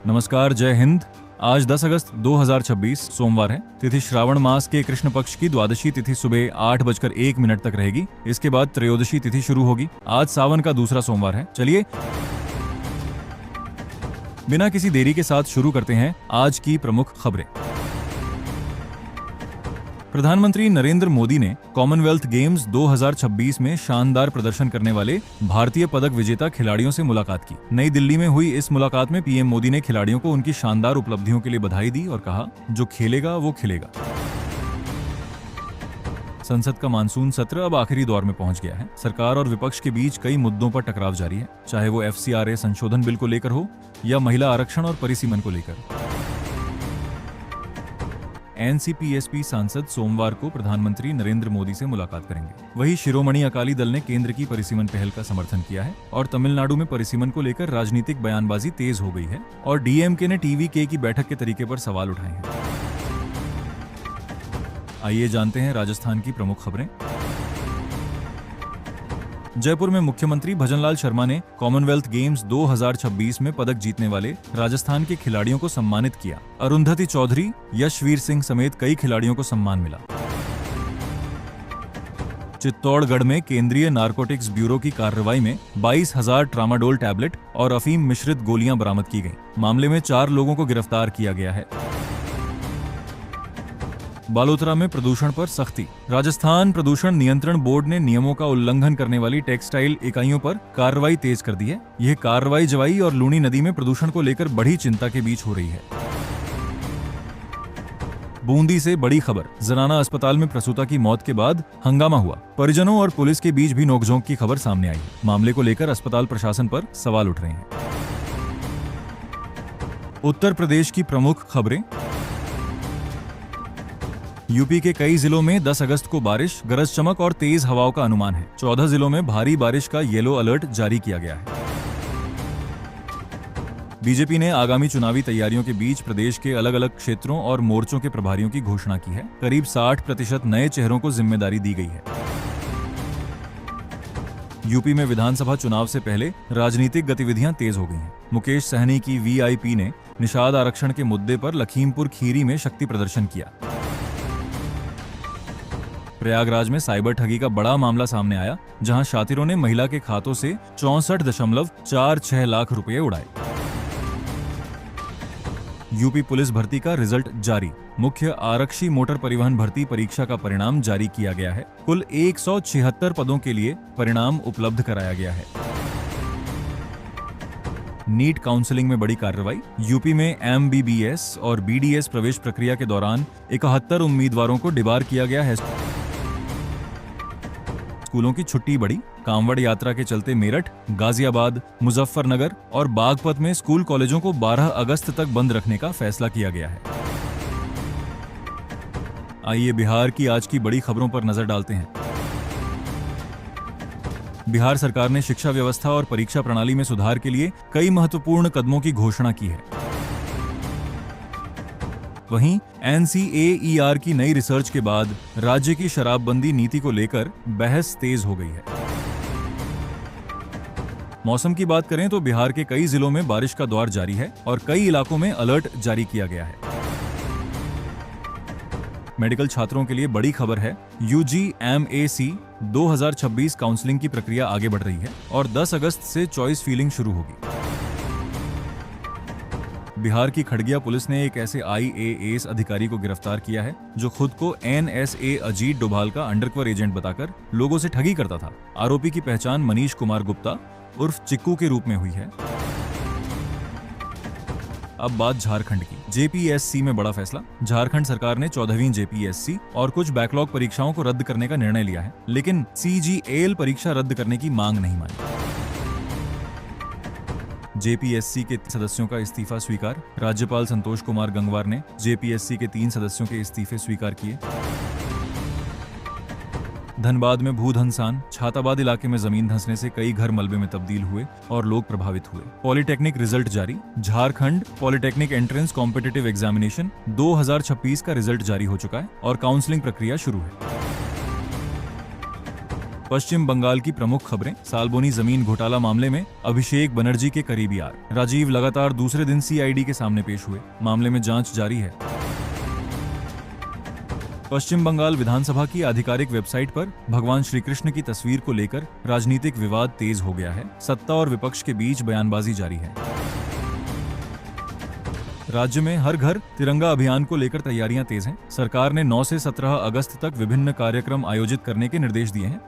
नमस्कार, जय हिंद। आज 10 अगस्त 2026 सोमवार है। तिथि श्रावण मास के कृष्ण पक्ष की द्वादशी तिथि सुबह 8:01 तक रहेगी। इसके बाद त्रयोदशी तिथि शुरू होगी। आज सावन का दूसरा सोमवार है। चलिए बिना किसी देरी के साथ शुरू करते हैं आज की प्रमुख खबरें। प्रधानमंत्री नरेंद्र मोदी ने कॉमनवेल्थ गेम्स 2026 में शानदार प्रदर्शन करने वाले भारतीय पदक विजेता खिलाड़ियों से मुलाकात की। नई दिल्ली में हुई इस मुलाकात में पीएम मोदी ने खिलाड़ियों को उनकी शानदार उपलब्धियों के लिए बधाई दी और कहा, जो खेलेगा वो खिलेगा। संसद का मानसून सत्र अब आखिरी दौर में पहुंच गया है। सरकार और विपक्ष के बीच कई मुद्दों पर टकराव जारी है, चाहे वो FCRA संशोधन बिल को लेकर हो या महिला आरक्षण और परिसीमन को लेकर। NCPSP सांसद सोमवार को प्रधानमंत्री नरेंद्र मोदी से मुलाकात करेंगे। वहीं शिरोमणि अकाली दल ने केंद्र की परिसीमन पहल का समर्थन किया है और तमिलनाडु में परिसीमन को लेकर राजनीतिक बयानबाजी तेज हो गई है और DMK ने TVK की बैठक के तरीके पर सवाल उठाए हैं। आइए जानते हैं राजस्थान की प्रमुख खबरें। जयपुर में मुख्यमंत्री भजनलाल शर्मा ने कॉमनवेल्थ गेम्स 2026 में पदक जीतने वाले राजस्थान के खिलाड़ियों को सम्मानित किया। अरुंधति चौधरी, यशवीर सिंह समेत कई खिलाड़ियों को सम्मान मिला। चित्तौड़गढ़ में केंद्रीय नारकोटिक्स ब्यूरो की कार्रवाई में 22,000 ट्रामाडोल टैबलेट और अफीम मिश्रित गोलियां बरामद की गईं। मामले में 4 लोगों को गिरफ्तार किया गया है। बालोतरा में प्रदूषण पर सख्ती। राजस्थान प्रदूषण नियंत्रण बोर्ड ने नियमों का उल्लंघन करने वाली टेक्सटाइल इकाइयों पर कार्रवाई तेज कर दी है। यह कार्रवाई जवाई और लूणी नदी में प्रदूषण को लेकर बड़ी चिंता के बीच हो रही है। बूंदी से बड़ी खबर। जनाना अस्पताल में प्रसूता की मौत के बाद हंगामा हुआ। परिजनों और पुलिस के बीच भी नोकझोंक की खबर सामने आई। मामले को लेकर अस्पताल प्रशासन पर सवाल उठ रहे हैं। उत्तर प्रदेश की प्रमुख खबरें। यूपी के कई जिलों में 10 अगस्त को बारिश, गरज चमक और तेज हवाओं का अनुमान है। 14 जिलों में भारी बारिश का येलो अलर्ट जारी किया गया है। बीजेपी ने आगामी चुनावी तैयारियों के बीच प्रदेश के अलग अलग क्षेत्रों और मोर्चों के प्रभारियों की घोषणा की है। करीब 60% नए चेहरों को जिम्मेदारी दी गई है। यूपी में विधानसभा चुनाव से पहले राजनीतिक गतिविधियां तेज हो गई हैं। मुकेश सहनी की VIP ने निषाद आरक्षण के मुद्दे पर लखीमपुर खीरी में शक्ति प्रदर्शन किया। प्रयागराज में साइबर ठगी का बड़ा मामला सामने आया, जहां शातिरों ने महिला के खातों से 64.46 लाख रुपए उड़ाए। यूपी पुलिस भर्ती का रिजल्ट जारी। मुख्य आरक्षी मोटर परिवहन भर्ती परीक्षा का परिणाम जारी किया गया है। कुल 176 पदों के लिए परिणाम उपलब्ध कराया गया है। नीट काउंसलिंग में बड़ी कार्रवाई। यूपी में MBBS और BDS प्रवेश प्रक्रिया के दौरान 71 उम्मीदवारों को डिबार किया गया है। स्कूलों की छुट्टी बढ़ी। कांवड़ यात्रा के चलते मेरठ, गाजियाबाद, मुजफ्फरनगर और बागपत में स्कूल कॉलेजों को 12 अगस्त तक बंद रखने का फैसला किया गया है। आइए बिहार की आज की बड़ी खबरों पर नजर डालते हैं। बिहार सरकार ने शिक्षा व्यवस्था और परीक्षा प्रणाली में सुधार के लिए कई महत्वपूर्ण कदमों की घोषणा की है। वहीं NCAER की नई रिसर्च के बाद राज्य की शराबबंदी नीति को लेकर बहस तेज हो गई है। मौसम की बात करें तो बिहार के कई जिलों में बारिश का दौर जारी है और कई इलाकों में अलर्ट जारी किया गया है। मेडिकल छात्रों के लिए बड़ी खबर है। UGMAC 2026 काउंसलिंग की प्रक्रिया आगे बढ़ रही है और 10 अगस्त से चॉइस फीलिंग शुरू होगी। बिहार की खड़गिया पुलिस ने एक ऐसे IAS अधिकारी को गिरफ्तार किया है जो खुद को NSA अजीत डोभाल का अंडरकवर एजेंट बताकर लोगों से ठगी करता था। आरोपी की पहचान मनीष कुमार गुप्ता उर्फ चिक्कू के रूप में हुई है। अब बात झारखंड की। JPSC में बड़ा फैसला। झारखंड सरकार ने 14वीं JPSC और कुछ बैकलॉग परीक्षाओं को रद्द करने का निर्णय लिया है, लेकिन CGL परीक्षा रद्द करने की मांग नहीं मानी। JPSC के सदस्यों का इस्तीफा स्वीकार। राज्यपाल संतोष कुमार गंगवार ने JPSC के 3 सदस्यों के इस्तीफे स्वीकार किए। धनबाद में भूधंसान। छाताबाद इलाके में जमीन धंसने से कई घर मलबे में तब्दील हुए और लोग प्रभावित हुए। पॉलिटेक्निक रिजल्ट जारी। Jharkhand polytechnic entrance competitive examination 2026 का रिजल्ट जारी हो चुका है और काउंसलिंग प्रक्रिया शुरू है। पश्चिम बंगाल की प्रमुख खबरें। सालबोनी जमीन घोटाला मामले में अभिषेक बनर्जी के करीबी यार राजीव लगातार दूसरे दिन सीआईडी के सामने पेश हुए। मामले में जांच जारी है। पश्चिम बंगाल विधानसभा की आधिकारिक वेबसाइट पर भगवान श्री कृष्ण की तस्वीर को लेकर राजनीतिक विवाद तेज हो गया है। सत्ता और विपक्ष के बीच बयानबाजी जारी है। राज्य में हर घर तिरंगा अभियान को लेकर तैयारियां तेज हैं। सरकार ने 9 से 17 अगस्त तक विभिन्न कार्यक्रम आयोजित करने के निर्देश दिए हैं।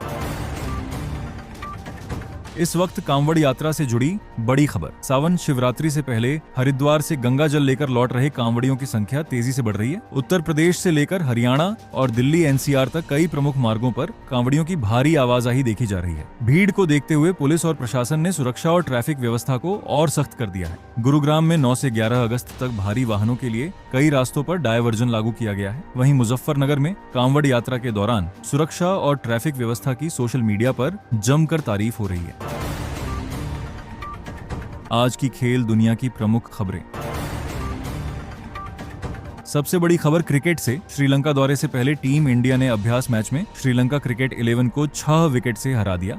इस वक्त कांवड़ यात्रा से जुड़ी बड़ी खबर। सावन शिवरात्रि से पहले हरिद्वार से गंगा जल लेकर लौट रहे कांवड़ियों की संख्या तेजी से बढ़ रही है। उत्तर प्रदेश से लेकर हरियाणा और दिल्ली एनसीआर तक कई प्रमुख मार्गों पर कांवड़ियों की भारी आवाजाही देखी जा रही है। भीड़ को देखते हुए पुलिस और प्रशासन ने सुरक्षा और ट्रैफिक व्यवस्था को और सख्त कर दिया है। गुरुग्राम में 9 से 11 अगस्त तक भारी वाहनों के लिए कई रास्तों पर डायवर्जन लागू किया गया है। वहीं मुजफ्फरनगर में कांवड़ यात्रा के दौरान सुरक्षा और ट्रैफिक व्यवस्था की सोशल मीडिया पर जमकर तारीफ हो रही है। आज की खेल दुनिया की प्रमुख खबरें। सबसे बड़ी खबर क्रिकेट से। श्रीलंका दौरे से पहले टीम इंडिया ने अभ्यास मैच में श्रीलंका क्रिकेट 11 को 6 विकेट से हरा दिया।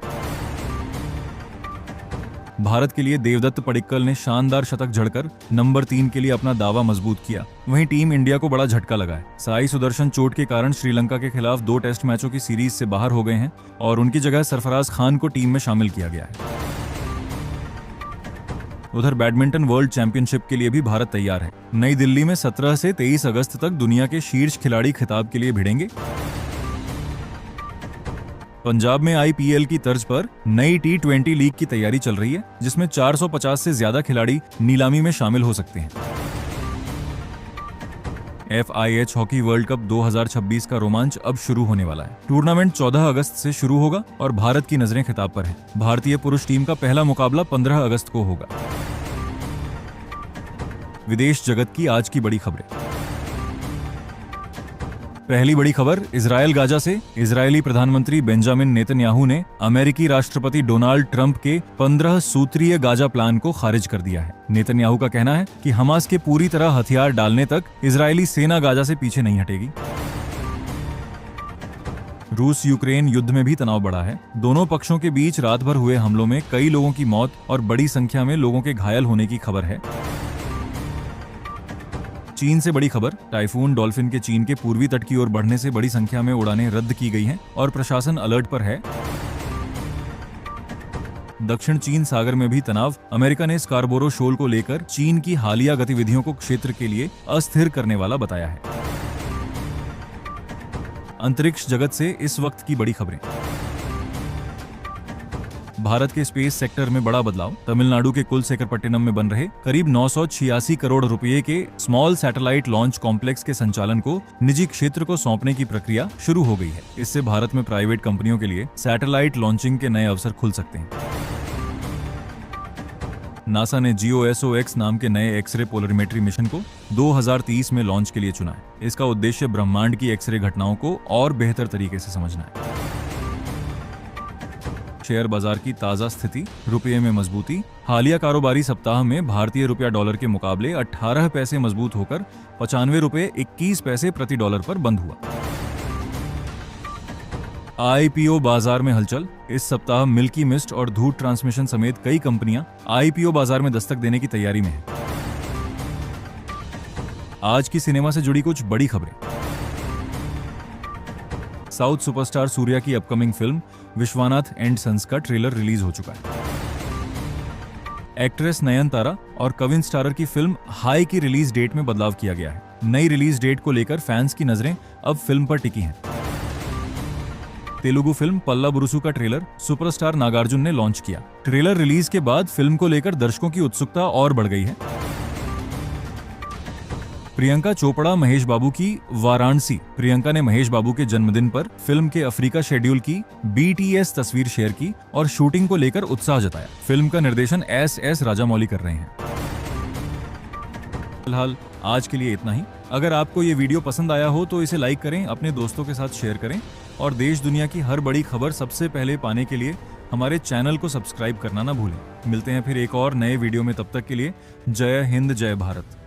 भारत के लिए देवदत्त पडिक्कल ने शानदार शतक जड़कर नंबर 3 के लिए अपना दावा मजबूत किया। वहीं टीम इंडिया को बड़ा झटका लगा है। साई सुदर्शन चोट के कारण श्रीलंका के खिलाफ 2 टेस्ट मैचों की सीरीज से बाहर हो गए हैं और उनकी जगह सरफराज खान को टीम में शामिल किया गया है। उधर बैडमिंटन वर्ल्ड चैंपियनशिप के लिए भी भारत तैयार है। नई दिल्ली में 17 से 23 अगस्त तक दुनिया के शीर्ष खिलाड़ी खिताब के लिए भिड़ेंगे। पंजाब में आईपीएल की तर्ज पर नई T20 लीग की तैयारी चल रही है, जिसमें 450 से ज्यादा खिलाड़ी नीलामी में शामिल हो सकते हैं। FIH हॉकी वर्ल्ड कप 2026 का रोमांच अब शुरू होने वाला है। टूर्नामेंट 14 अगस्त से शुरू होगा और भारत की नजरें खिताब पर हैं। भारतीय पुरुष टीम का पहला मुकाबला 15 अगस्त को होगा। विदेश जगत की आज की बड़ी खबरें। पहली बड़ी खबर इजरायल गाजा से। इजरायली प्रधानमंत्री बेंजामिन नेतन्याहू ने अमेरिकी राष्ट्रपति डोनाल्ड ट्रंप के 15 सूत्रीय गाजा प्लान को खारिज कर दिया है। नेतन्याहू का कहना है कि हमास के पूरी तरह हथियार डालने तक इजरायली सेना गाजा से पीछे नहीं हटेगी। रूस यूक्रेन युद्ध में भी तनाव बढ़ा है। दोनों पक्षों के बीच रात भर हुए हमलों में कई लोगों की मौत और बड़ी संख्या में लोगों के घायल होने की खबर है। चीन से बड़ी खबर। टाइफून डॉल्फिन के चीन के पूर्वी तट की ओर बढ़ने से बड़ी संख्या में उड़ानें रद्द की गई हैं और प्रशासन अलर्ट पर है। दक्षिण चीन सागर में भी तनाव। अमेरिका ने स्कारबोरो शोल को लेकर चीन की हालिया गतिविधियों को क्षेत्र के लिए अस्थिर करने वाला बताया है। अंतरिक्ष जगत से इस वक्त की बड़ी खबरें। भारत के स्पेस सेक्टर में बड़ा बदलाव। तमिलनाडु के कुलशेखरपट्टिनम में बन रहे करीब 986 करोड़ रुपए के स्मॉल सैटेलाइट लॉन्च कॉम्प्लेक्स के संचालन को निजी क्षेत्र को सौंपने की प्रक्रिया शुरू हो गई है। इससे भारत में प्राइवेट कंपनियों के लिए सैटेलाइट लॉन्चिंग के नए अवसर खुल सकते हैं। नासा ने GEOSOX नाम के नए एक्सरे पोलरीमेट्री मिशन को 2030 में लॉन्च के लिए चुना है। इसका उद्देश्य ब्रह्मांड की एक्सरे घटनाओं को और बेहतर तरीके से समझना है। शेयर बाजार की ताजा स्थिति। रुपये में मजबूती। हालिया कारोबारी सप्ताह में भारतीय रुपया डॉलर के मुकाबले 18 पैसे मजबूत होकर 95 रुपये 21 पैसे प्रति डॉलर पर बंद हुआ। IPO बाजार में हलचल। इस सप्ताह मिल्की मिस्ट और धूत ट्रांसमिशन समेत कई कंपनियां IPO बाजार में दस्तक देने की तैयारी में हैं। आज की सिनेमा से जुड़ी कुछ बड़ी खबरें। साउथ सुपरस्टार सूर्या की upcoming film Vishwanath and sons का ट्रेलर रिलीज हो चुका है। एक्ट्रेस नयनतारा और कविन स्टारर की फिल्म हाई की रिलीज डेट में बदलाव किया गया है। नई रिलीज डेट को लेकर फैंस की नजरें अब फिल्म पर टिकी हैं। तेलुगु फिल्म पल्ला बुरुसु का ट्रेलर सुपरस्टार नागार्जुन ने लॉन्च किया। ट्रेलर रिलीज के बाद फिल्म को लेकर दर्शकों की उत्सुकता और बढ़ गई है। प्रियंका चोपड़ा महेश बाबू की वाराणसी। प्रियंका ने महेश बाबू के जन्मदिन पर फिल्म के अफ्रीका शेड्यूल की BTS तस्वीर शेयर की और शूटिंग को लेकर उत्साह जताया। फिल्म का निर्देशन S राजामौली कर रहे हैं। फिलहाल आज के लिए इतना ही। अगर आपको ये वीडियो पसंद आया हो तो इसे लाइक करें, अपने दोस्तों के साथ शेयर करें और देश दुनिया की हर बड़ी खबर सबसे पहले पाने के लिए हमारे चैनल को सब्सक्राइब करना ना भूलें। मिलते हैं फिर एक और नए वीडियो में, तब तक के लिए जय हिंद जय भारत।